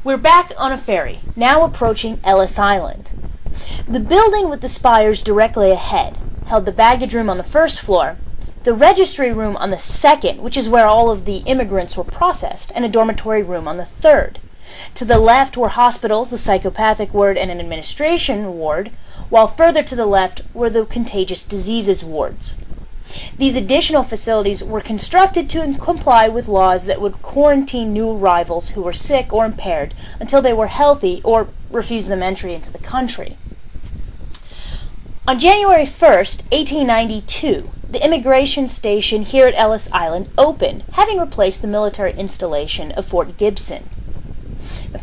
We're back on a ferry, now approaching Ellis Island. The building with the spires directly ahead held the baggage room on the first floor, the registry room on the second, which is where all of the immigrants were processed, and a dormitory room on the third. To the left were hospitals, the psychopathic ward, and an administration ward, while further to the left were the contagious diseases wards. These additional facilities were constructed to comply with laws that would quarantine new arrivals who were sick or impaired until they were healthy or refuse them entry into the country. On January 1st, 1892, the immigration station here at Ellis Island opened, having replaced the military installation of Fort Gibson.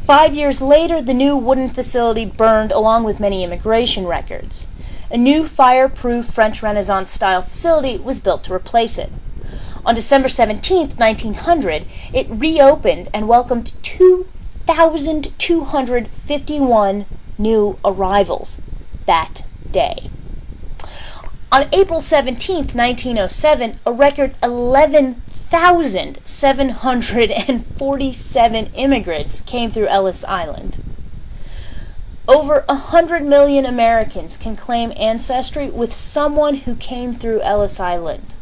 5 years later, the new wooden facility burned along with many immigration records. A new fireproof French Renaissance-style facility was built to replace it. On December 17, 1900, it reopened and welcomed 2,251 new arrivals that day. On April 17, 1907, a record 11,747 immigrants came through Ellis Island. Over 100 million Americans can claim ancestry with someone who came through Ellis Island.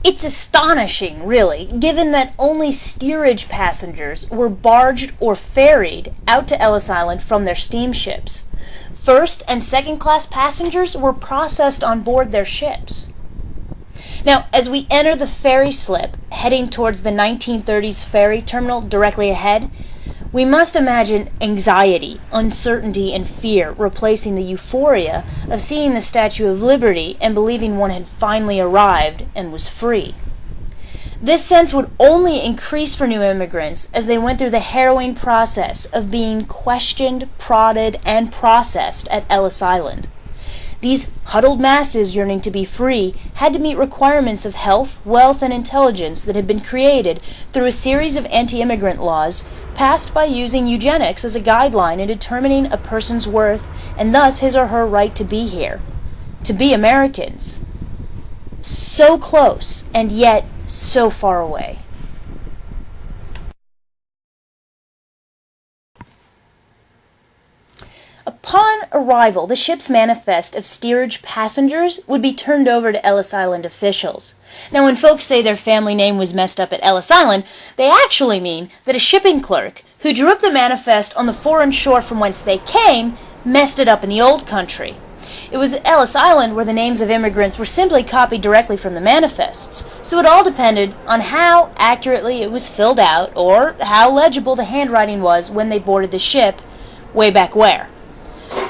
It's astonishing, really, given that only steerage passengers were barged or ferried out to Ellis Island from their steamships. First and second class passengers were processed on board their ships. Now, as we enter the ferry slip, heading towards the 1930s ferry terminal directly ahead, we must imagine anxiety, uncertainty, and fear replacing the euphoria of seeing the Statue of Liberty and believing one had finally arrived and was free. This sense would only increase for new immigrants as they went through the harrowing process of being questioned, prodded, and processed at Ellis Island. These huddled masses yearning to be free had to meet requirements of health, wealth, and intelligence that had been created through a series of anti-immigrant laws passed by using eugenics as a guideline in determining a person's worth and thus his or her right to be here, to be Americans. So close and yet so far away. Upon arrival, the ship's manifest of steerage passengers would be turned over to Ellis Island officials. Now, when folks say their family name was messed up at Ellis Island, they actually mean that a shipping clerk who drew up the manifest on the foreign shore from whence they came messed it up in the old country. It was at Ellis Island where the names of immigrants were simply copied directly from the manifests, so it all depended on how accurately it was filled out or how legible the handwriting was when they boarded the ship way back where.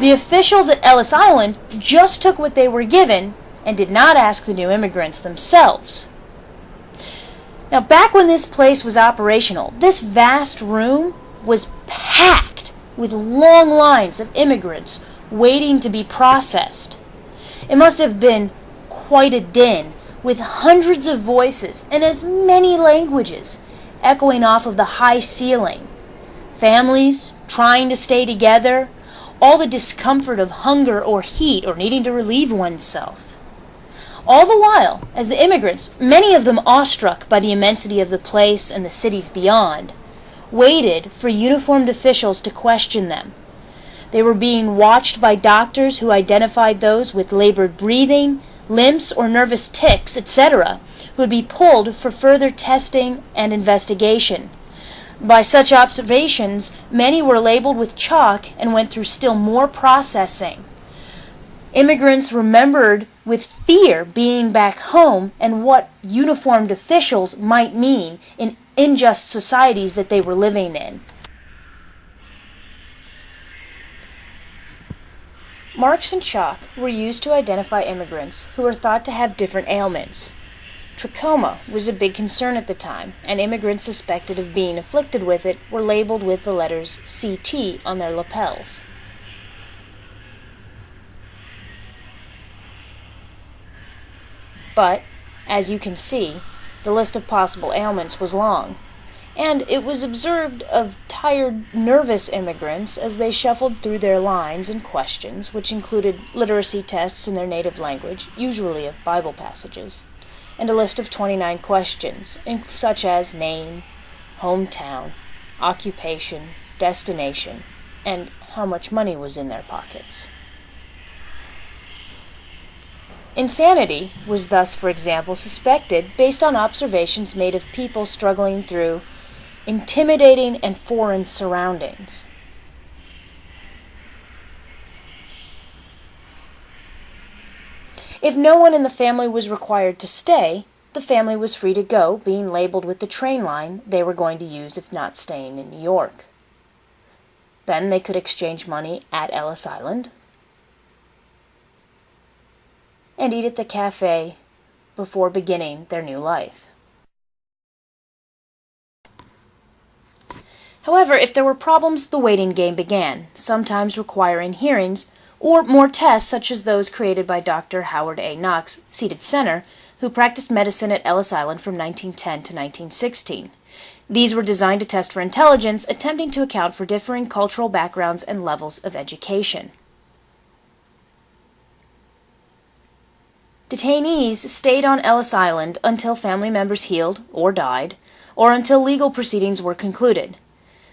The officials at Ellis Island just took what they were given and did not ask the new immigrants themselves. Now, back when this place was operational, this vast room was packed with long lines of immigrants waiting to be processed. It must have been quite a din, with hundreds of voices and as many languages echoing off of the high ceiling. Families trying to stay together, all the discomfort of hunger or heat or needing to relieve oneself. All the while, as the immigrants, many of them awestruck by the immensity of the place and the cities beyond, waited for uniformed officials to question them. They were being watched by doctors who identified those with labored breathing, limps, or nervous tics, etc., who would be pulled for further testing and investigation. By such observations, many were labeled with chalk and went through still more processing. Immigrants remembered with fear being back home and what uniformed officials might mean in unjust societies that they were living in. Marks and chalk were used to identify immigrants who were thought to have different ailments. Trachoma was a big concern at the time, and immigrants suspected of being afflicted with it were labeled with the letters CT on their lapels. But, as you can see, the list of possible ailments was long, and it was observed of tired, nervous immigrants as they shuffled through their lines and questions, which included literacy tests in their native language, usually of Bible passages, and a list of 29 questions, such as name, hometown, occupation, destination, and how much money was in their pockets. Insanity was thus, for example, suspected based on observations made of people struggling through intimidating and foreign surroundings. If no one in the family was required to stay, the family was free to go, being labeled with the train line they were going to use if not staying in New York. Then they could exchange money at Ellis Island and eat at the cafe before beginning their new life. However, if there were problems, the waiting game began, sometimes requiring hearings or more tests such as those created by Dr. Howard A. Knox, seated center, who practiced medicine at Ellis Island from 1910 to 1916. These were designed to test for intelligence, attempting to account for differing cultural backgrounds and levels of education. Detainees stayed on Ellis Island until family members healed or died, or until legal proceedings were concluded.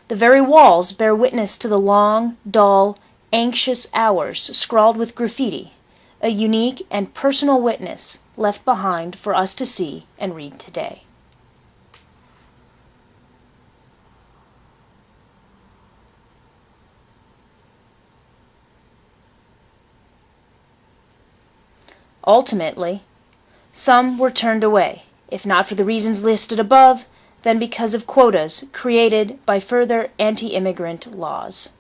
The very walls bear witness to the long, dull, anxious hours scrawled with graffiti, a unique and personal witness left behind for us to see and read today. Ultimately, some were turned away, if not for the reasons listed above, then because of quotas created by further anti-immigrant laws.